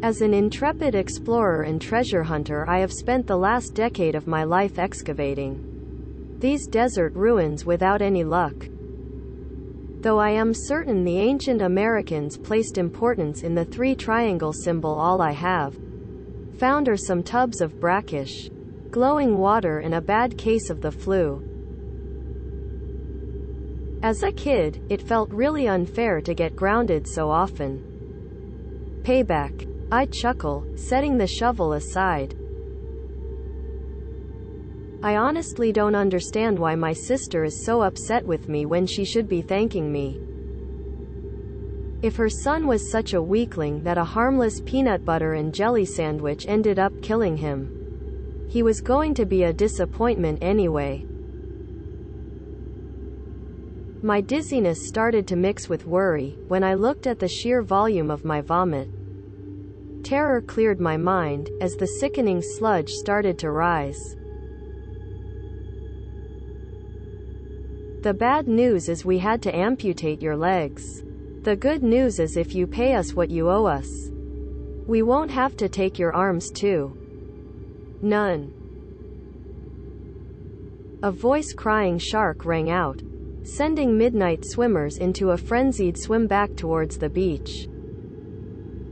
As an intrepid explorer and treasure hunter, I have spent the last decade of my life excavating these desert ruins without any luck. Though I am certain the ancient Americans placed importance in the three triangle symbol, all I have found are some tubs of brackish, glowing water and a bad case of the flu. As a kid, it felt really unfair to get grounded so often. Payback, I chuckle, setting the shovel aside. I honestly don't understand why my sister is so upset with me when she should be thanking me. If her son was such a weakling that a harmless peanut butter and jelly sandwich ended up killing him, he was going to be a disappointment anyway. My dizziness started to mix with worry when I looked at the sheer volume of my vomit. Terror cleared my mind as the sickening sludge started to rise. The bad news is we had to amputate your legs. The good news is if you pay us what you owe us, we won't have to take your arms too. None. A voice crying shark rang out, sending midnight swimmers into a frenzied swim back towards the beach.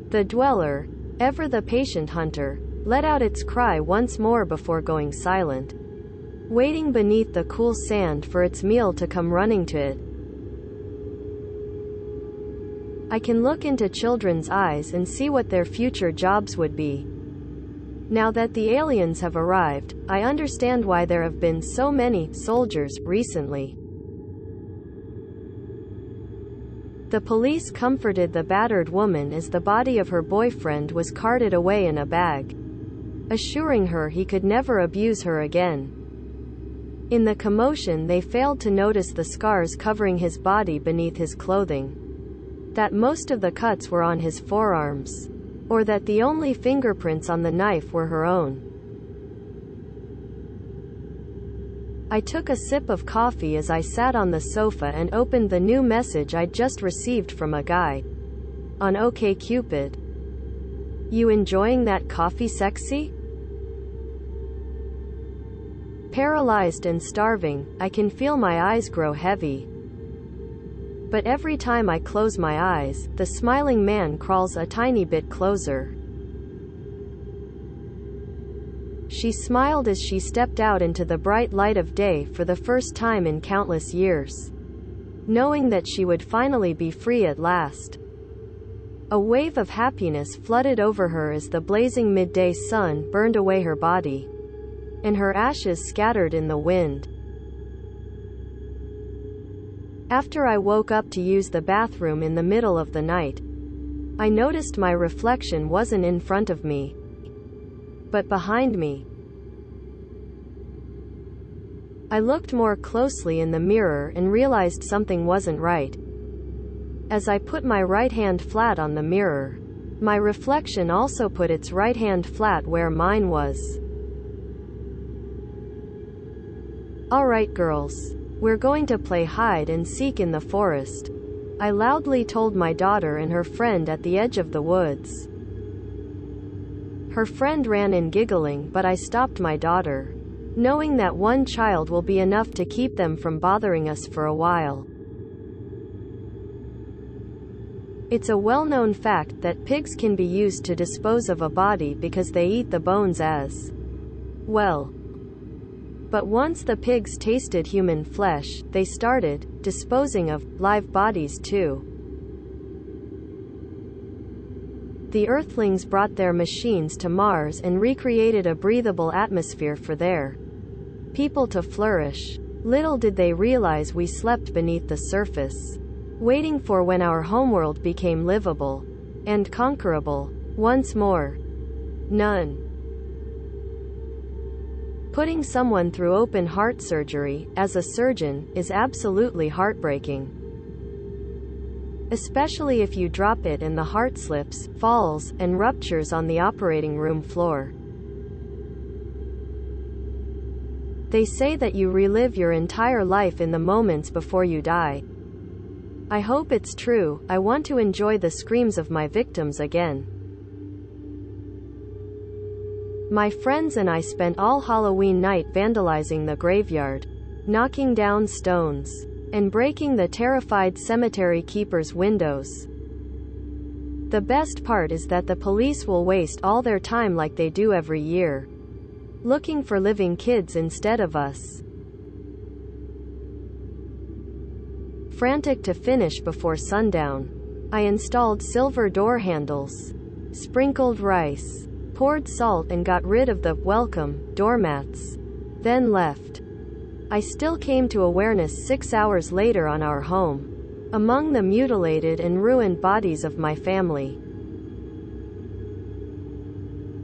The dweller, ever the patient hunter, let out its cry once more before going silent, waiting beneath the cool sand for its meal to come running to it. I can look into children's eyes and see what their future jobs would be. Now that the aliens have arrived, I understand why there have been so many soldiers recently. The police comforted the battered woman as the body of her boyfriend was carted away in a bag, assuring her he could never abuse her again. In the commotion, they failed to notice the scars covering his body beneath his clothing, that most of the cuts were on his forearms, or that the only fingerprints on the knife were her own. I took a sip of coffee as I sat on the sofa and opened the new message I'd just received from a guy on OkCupid. You enjoying that coffee, sexy? Paralyzed and starving, I can feel my eyes grow heavy. But every time I close my eyes, the smiling man crawls a tiny bit closer. She smiled as she stepped out into the bright light of day for the first time in countless years, knowing that she would finally be free at last. A wave of happiness flooded over her as the blazing midday sun burned away her body, and her ashes scattered in the wind. After I woke up to use the bathroom in the middle of the night, I noticed my reflection wasn't in front of me, but behind me. I looked more closely in the mirror and realized something wasn't right. As I put my right hand flat on the mirror, my reflection also put its right hand flat where mine was. Alright girls, we're going to play hide and seek in the forest, I loudly told my daughter and her friend at the edge of the woods. Her friend ran in giggling, but I stopped my daughter, knowing that one child will be enough to keep them from bothering us for a while. It's a well-known fact that pigs can be used to dispose of a body because they eat the bones as well. But once the pigs tasted human flesh, they started disposing of live bodies too. The Earthlings brought their machines to Mars and recreated a breathable atmosphere for their people to flourish. Little did they realize we slept beneath the surface, waiting for when our homeworld became livable and conquerable once more. None. Putting someone through open heart surgery, as a surgeon, is absolutely heartbreaking. Especially if you drop it and the heart slips, falls, and ruptures on the operating room floor. They say that you relive your entire life in the moments before you die. I hope it's true. I want to enjoy the screams of my victims again. My friends and I spent all Halloween night vandalizing the graveyard, knocking down stones, and breaking the terrified cemetery keeper's windows. The best part is that the police will waste all their time like they do every year, looking for living kids instead of us. Frantic to finish before sundown, I installed silver door handles, sprinkled rice, poured salt and got rid of the welcome doormats, then left. I still came to awareness 6 hours later on our home, among the mutilated and ruined bodies of my family.